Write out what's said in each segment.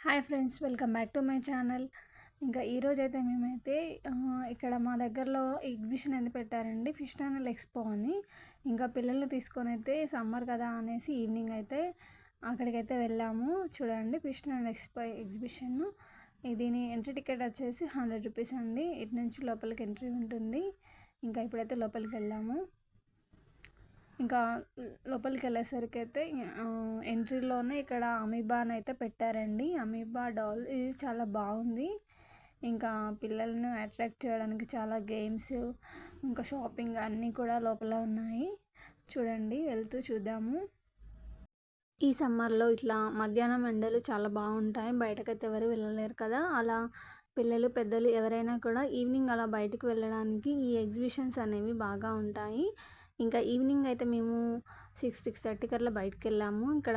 Hi friends, welcome back to my channel. ఇంకా ఈరోజైతే మేమైతే ఇక్కడ మా దగ్గరలో ఎగ్జిబిషన్ అనేది పెట్టారండి, ఫిష్ టనల్ ఎక్స్పో అని. ఇంకా పిల్లల్ని తీసుకొని అయితే సమ్మర్ కదా అనేసి ఈవినింగ్ అయితే అక్కడికైతే వెళ్ళాము. చూడండి, ఫిష్ టనల్ ఎక్స్పో ఎగ్జిబిషన్. దీని ఎంట్రీ టికెట్ వచ్చేసి 100 రూపీస్ అండి. ఇటు నుంచి లోపలికి ఎంట్రీ ఉంటుంది. ఇంకా ఇప్పుడైతే లోపలికి వెళ్ళాము. ఇంకా లోపలికి వెళ్ళేసరికి అయితే ఎంట్రీలోనే ఇక్కడ అమీబా అని అయితే పెట్టారండి. అమీబా డాల్ ఇది చాలా బాగుంది. ఇంకా పిల్లలను అట్రాక్ట్ చేయడానికి చాలా గేమ్స్, ఇంకా షాపింగ్ అన్నీ కూడా లోపల ఉన్నాయి. చూడండి, వెళ్తూ చూద్దాము. ఈ సమ్మర్లో ఇట్లా మధ్యాహ్నం ఎండలు చాలా బాగుంటాయి, బయటకైతే ఎవరు వెళ్ళలేరు కదా. అలా పిల్లలు పెద్దలు ఎవరైనా కూడా ఈవినింగ్ అలా బయటకు వెళ్ళడానికి ఈ ఎగ్జిబిషన్స్ అనేవి బాగా ఉంటాయి. ఇంకా ఈవినింగ్ అయితే మేము 6:30కి అట్లా బయటకు వెళ్ళాము. ఇక్కడ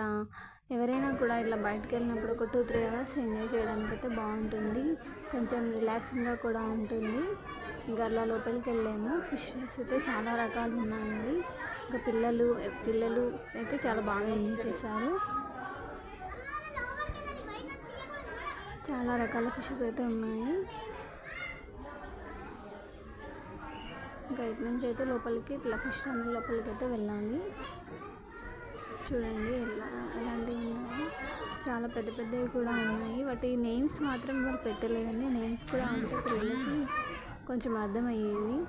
ఎవరైనా కూడా ఇలా బయటకు వెళ్ళినప్పుడు ఒక 2-3 అవర్స్ ఎంజాయ్ చేయడానికి అయితే బాగుంటుంది, కొంచెం రిలాక్సింగ్గా కూడా ఉంటుంది. ఇంకా అలా లోపలికి వెళ్ళాము. ఫిషెస్ అయితే చాలా రకాలు ఉన్నాయండి. ఇంకా పిల్లలు అయితే చాలా బాగా ఎంజాయ్ చేశారు. చాలా రకాల ఫిషెస్ అయితే ఉన్నాయి. ఇంకా ఇటు నుంచి అయితే లోపలికి ఇట్లా ఫిష్ టనల్ లోపలికి అయితే వెళ్ళాలి. చూడండి ఎలాంటివి ఉన్నాయి, చాలా పెద్ద పెద్దవి కూడా ఉన్నాయి. వాటి నేమ్స్ మాత్రం వాళ్ళు పెట్టలేదండి. నేమ్స్ కూడా అంటే పిల్లలకి కొంచెం అర్థమయ్యేది.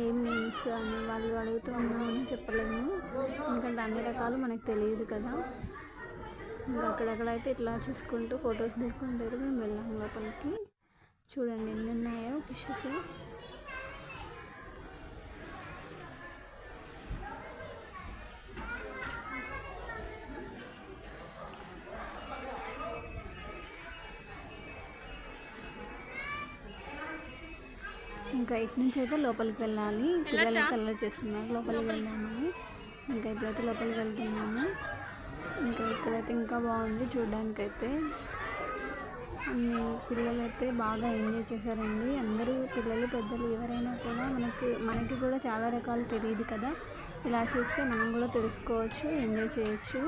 ఏం నేమ్స్ అని వాళ్ళు అడుగుతూ ఉన్నామని చెప్పలేము, ఎందుకంటే అన్ని రకాలు మనకు తెలియదు కదా. ఇంకా అక్కడక్కడైతే ఇట్లా చూసుకుంటూ ఫొటోస్ తీసుకుంటారు. మేము వెళ్ళాము లోపలికి. చూడండి ఎన్ని ఉన్నాయో ఫిషెస్. ఇంకా ఇటు నుంచి అయితే లోపలికి వెళ్ళాలి. పిల్లలు అయితే అలా చేస్తున్నారు లోపలికి వెళ్దామని. ఇంకా ఇప్పుడైతే లోపలికి వెళ్తున్నాము. ఇంకా ఇక్కడైతే ఇంకా బాగుంది చూడడానికైతే. పిల్లలు అయితే బాగా ఎంజాయ్ చేశారండి. అందరూ పిల్లలు పెద్దలు ఎవరైనా కూడా మనకి కూడా చాలా రకాలు తెలియదు కదా. ఇలా చూస్తే మనం కూడా తెలుసుకోవచ్చు, ఎంజాయ్ చేయొచ్చు.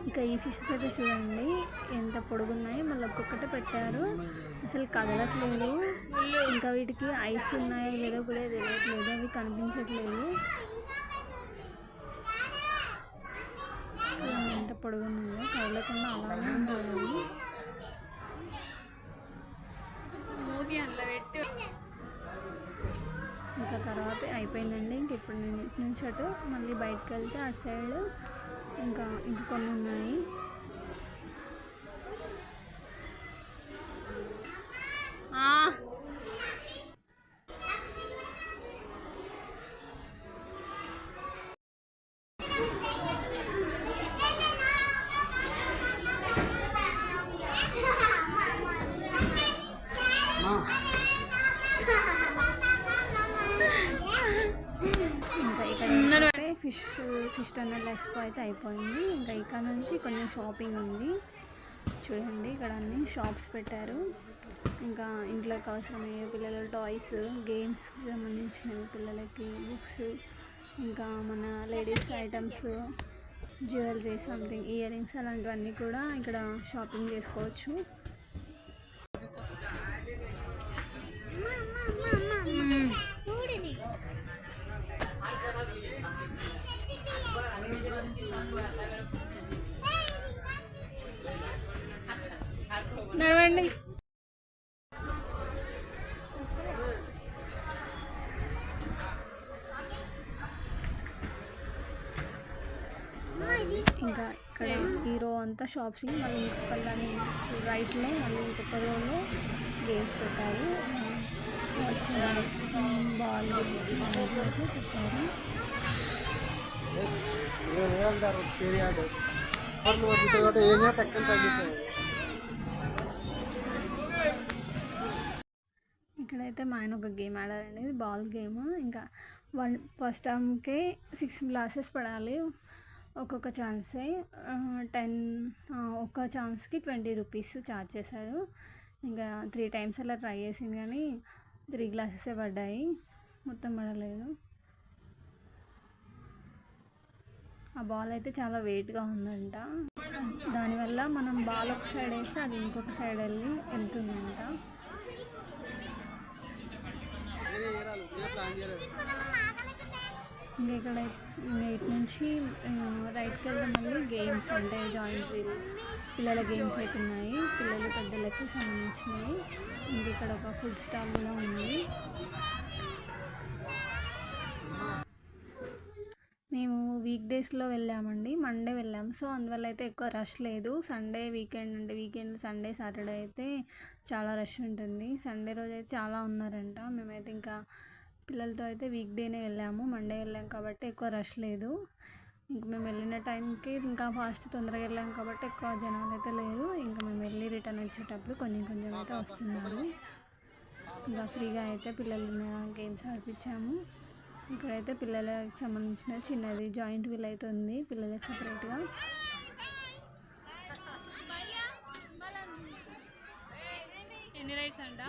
ఇక ఈ ఫిషెస్ అయితే చూడండి ఎంత పొడుగున్నాయి, మళ్ళీ ఒక్కొక్కటి పెట్టారు, అసలు కదలట్లేదు. ఇంకా వీటికి ఐస్ ఉన్నాయో లేదో కూడా తెలియట్లేదు, అవి కనిపించట్లేదు. చూడండి ఎంత పొడుగున్నాయో, కదలకుండా అలానే ఉంటుంది. ఇంకా తర్వాత అయిపోయిందండి. ఇంక ఇప్పుడు నేను ఇటు నుంచి అటు మళ్ళీ బయటకు వెళ్తే అటు సైడ్ ఇంకా కొన్ని ఉన్నాయి. ఇంకా ఇక్కడ ఫిష్ టన్నల్ ఎక్స్పో అయితే అయిపోయింది. ఇంకా ఇక్కడ నుంచి కొంచెం షాపింగ్ ఉంది. చూడండి ఇక్కడ అన్ని షాప్స్ పెట్టారు. ఇంకా ఇంట్లోకి అవసరమయ్యే పిల్లల టాయ్స్, గేమ్స్కి సంబంధించినవి, పిల్లలకి బుక్స్, ఇంకా మన ladies items, jewellery, something ear rings అలాంటివన్నీ కూడా ఇక్కడ షాపింగ్ చేసుకోవచ్చు. నడవండి. ఇంకా ఇక్కడ ఈ రో అంతా షాప్స్, మళ్ళీ ఇంకొక రైట్లో మళ్ళీ ఇంకొక రోలో గేమ్స్ పెట్టారు. వచ్చిన బాల్ గేమ్స్ అయితే పెట్టారు. ఇక్కడైతే మా ఆయన ఒక గేమ్ ఆడారండి, ఇది బాల్ గేమ్. ఇంకా ఫస్ట్ టైంకి 6 గ్లాసెస్ పడాలి, ఒక్కొక్క ఛాన్సే. 10 ఒక్క ఛాన్స్కి 20 రూపీస్ ఛార్జ్ చేశారు. ఇంకా 3 టైమ్స్ అలా ట్రై చేసింది కానీ 3 గ్లాసెసే పడ్డాయి, మొత్తం పడలేదు. ఆ బాల్ అయితే చాలా వెయిట్గా ఉందంట, దానివల్ల మనం బాల్ ఒక సైడ్ వేస్తే అది ఇంకొక సైడ్ వెళ్తుందంట. ఇంకా ఇక్కడ ఇటు నుంచి రైట్కి వెళ్తే మళ్ళీ గేమ్స్ అంటే జాయింట్ వీల్ పిల్లల గేమ్స్ అయితే ఉన్నాయి, పిల్లలు పెద్దలకి సంబంధించినవి. ఇంక ఇక్కడ ఒక ఫుడ్ స్టాల్ కూడా ఉంది. మేము వీక్ డేస్లో వెళ్ళామండి, మండే వెళ్ళాము. సో అందువల్ల అయితే ఎక్కువ రష్ లేదు. సండే వీకెండ్ సండే సాటర్డే అయితే చాలా రష్ ఉంటుంది. సండే రోజు అయితే చాలా ఉన్నారంట. మేమైతే ఇంకా పిల్లలతో అయితే వీక్ డేనే వెళ్ళాము, మండే వెళ్ళాం కాబట్టి ఎక్కువ రష్ లేదు. ఇంక మేము వెళ్ళిన టైంకి ఇంకా తొందరగా వెళ్ళాం కాబట్టి ఎక్కువ జనాలు అయితే లేరు. ఇంకా మేము వెళ్ళి రిటర్న్ వచ్చేటప్పుడు కొంచెం అయితే వస్తున్నారు. ఇంకా ఫ్రీగా అయితే పిల్లలు గేమ్స్ ఆడిపించాము. ఇక్కడైతే పిల్లలకి సంబంధించిన చిన్నది జాయింట్ వీల్ అయితే ఉంది, పిల్లలకి సపరేట్గా. ఎన్ని రైడ్స్ అంట?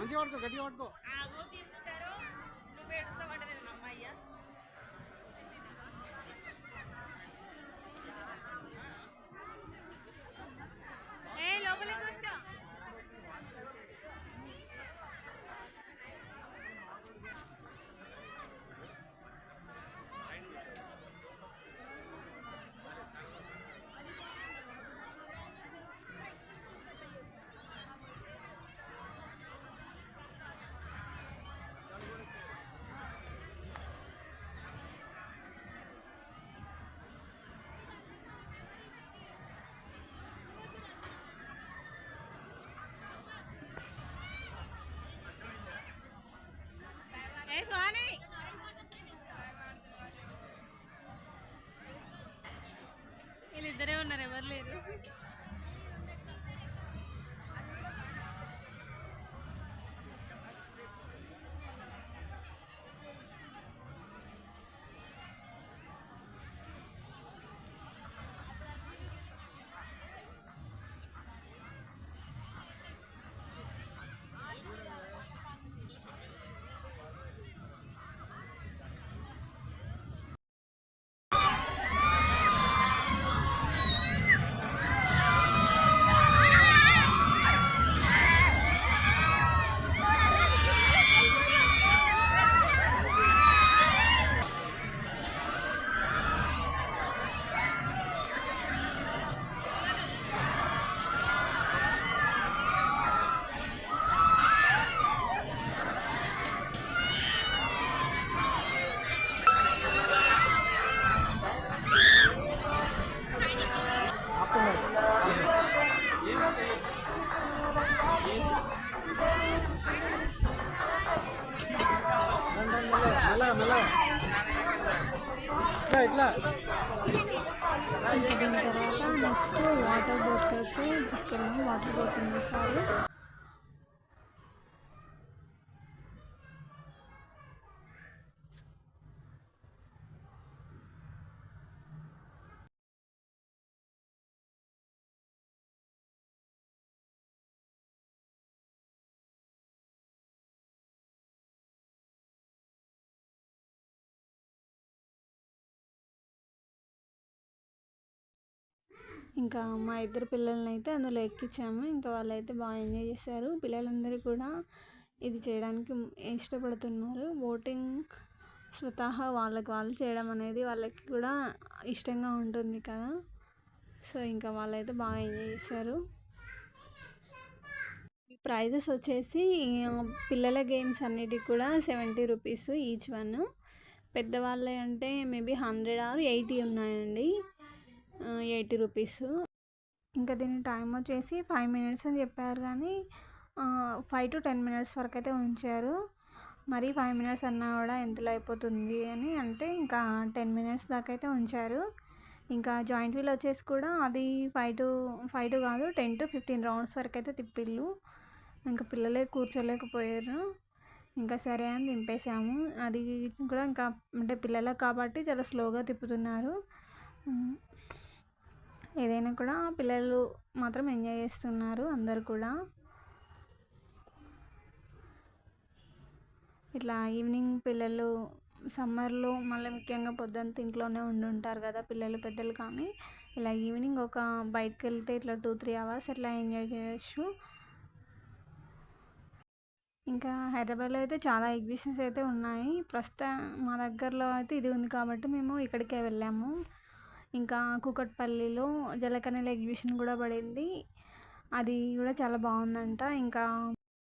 వీళ్ళిద్దరే ఉన్నారు, ఎవరు లేరు. దీని తర్వాత నెక్స్ట్ వాటర్ బోట్కి తీసుకెళ్ళాము, వాటర్ బోటింగ్ చేశారు. ఇంకా మా ఇద్దరు పిల్లల్ని అయితే అందులో ఎక్కించాము. ఇంకా వాళ్ళైతే బాగా ఎంజాయ్ చేశారు. పిల్లలందరూ కూడా ఇది చేయడానికి ఇష్టపడుతున్నారు. బోటింగ్ స్వతహా వాళ్ళకి వాళ్ళు చేయడం అనేది వాళ్ళకి కూడా ఇష్టంగా ఉంటుంది కదా. సో ఇంకా వాళ్ళైతే బాగా ఎంజాయ్ చేశారు. ప్రైజెస్ వచ్చేసి పిల్లల గేమ్స్ అన్నిటికి కూడా 70 రూపీస్ ఈచ్ వన్. పెద్దవాళ్ళే అంటే మేబీ 100 ఆర్ 80 ఉన్నాయండి. 80 రూపీస్. ఇంకా దీని టైం వచ్చేసి 5 మినిట్స్ అని చెప్పారు, కానీ 5 to 10 మినిట్స్ వరకు అయితే ఉంచారు. మరి 5 మినిట్స్ అన్నా కూడా ఎంతలో అయిపోతుంది అని అంటే ఇంకా 10 మినిట్స్ దాకా అయితే ఉంచారు. ఇంకా జాయింట్ వీల్ వచ్చేసి కూడా అది 5 to కాదు 10 to 15 రౌండ్స్ వరకు అయితే తిప్పిళ్ళు. ఇంకా పిల్లలే కూర్చోలేకపోయారు. ఇంకా సరే అని దింపేసాము. అది కూడా ఇంకా అంటే పిల్లలకు కాబట్టి చాలా స్లోగా తిప్పుతున్నారు. ఏదైనా కూడా పిల్లలు మాత్రం ఎంజాయ్ చేస్తున్నారు అందరు కూడా. ఇట్లా ఈవినింగ్ పిల్లలు సమ్మర్లో మళ్ళీ ముఖ్యంగా పొద్దుంతా ఇంట్లోనే ఉండుంటారు కదా పిల్లలు పెద్దలు, కానీ ఇలా ఈవినింగ్ ఒక బయటకు వెళ్తే ఇట్లా 2-3 అవర్స్ అట్లా ఎంజాయ్ చేయొచ్చు. ఇంకా హైదరాబాద్లో అయితే చాలా ఎగ్జిబిషన్స్ అయితే ఉన్నాయి. ప్రస్తుతం మా దగ్గరలో అయితే ఇది ఉంది కాబట్టి మేము ఇక్కడికే వెళ్ళాము. ఇంకా కూకట్పల్లిలో జలకన్యల ఎగ్జిబిషన్ కూడా పడింది. అది కూడా చాలా బాగుందంట.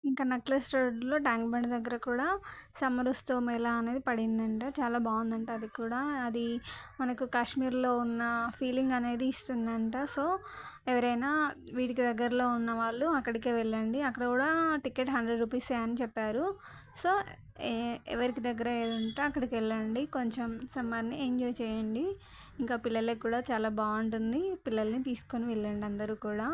ఇంకా నక్లెస్ రోడ్లో ట్యాంక్ బండ్ దగ్గర కూడా సమ్మర్ ఉత్సవ మేళా అనేది పడిందంట. చాలా బాగుందంట అది కూడా. అది మనకు కాశ్మీర్లో ఉన్న ఫీలింగ్ అనేది ఇస్తుందంట. సో ఎవరైనా వీటికి దగ్గరలో ఉన్న వాళ్ళు అక్కడికే వెళ్ళండి. అక్కడ కూడా టికెట్ 100 రూపీసే అని చెప్పారు. సో ఎవరికి దగ్గర ఏది ఉంటే అక్కడికి వెళ్ళండి. కొంచెం సమ్మర్ని ఎంజాయ్ చేయండి. ఇంకా పిల్లలకి కూడా చాలా బాగుంటుంది. పిల్లల్ని తీసుకొని వెళ్ళండి అందరూ కూడా.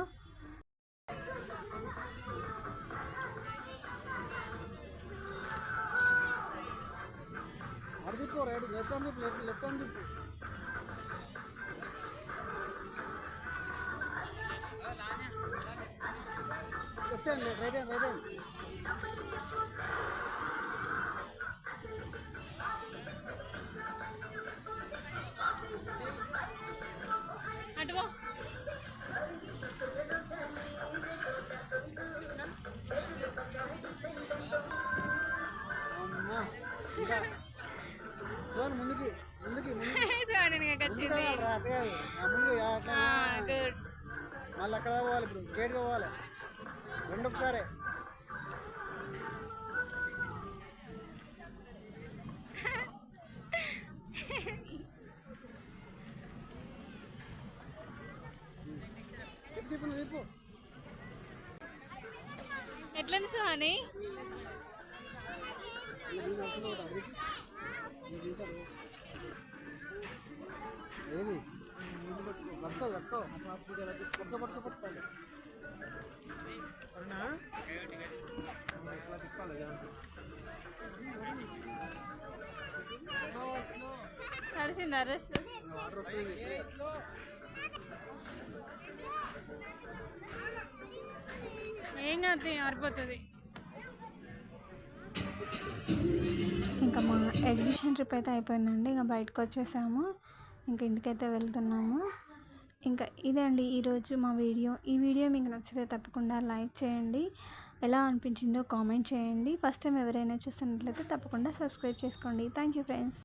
ముందుకి మళ్ళీ అక్కడ పోవాలి, ఇప్పుడు స్ట్రేట్గా పోవాలి రెండు ఒకసారి. తిప్పు ఎట్లా సుహాని ఏది పట్టుకో పట్టుకోవాలి తిప్పాలి. కలిసిందా రెస్ట్? ఏం కాదు, ఆరిపోతుంది. ఇంకా మా ఎగ్జిబిషన్ ట్రిప్ అయితే అయిపోయిందండి. ఇంకా బయటకు వచ్చేసాము. ఇంకా ఇంటికైతే వెళ్తున్నాము. ఇంకా ఇదే అండి ఈరోజు మా వీడియో. ఈ వీడియో మీకు నచ్చితే తప్పకుండా లైక్ చేయండి. ఎలా అనిపించిందో కామెంట్ చేయండి. ఫస్ట్ టైం ఎవరైనా చూస్తున్నట్లయితే తప్పకుండా సబ్స్క్రైబ్ చేసుకోండి. Thank you friends.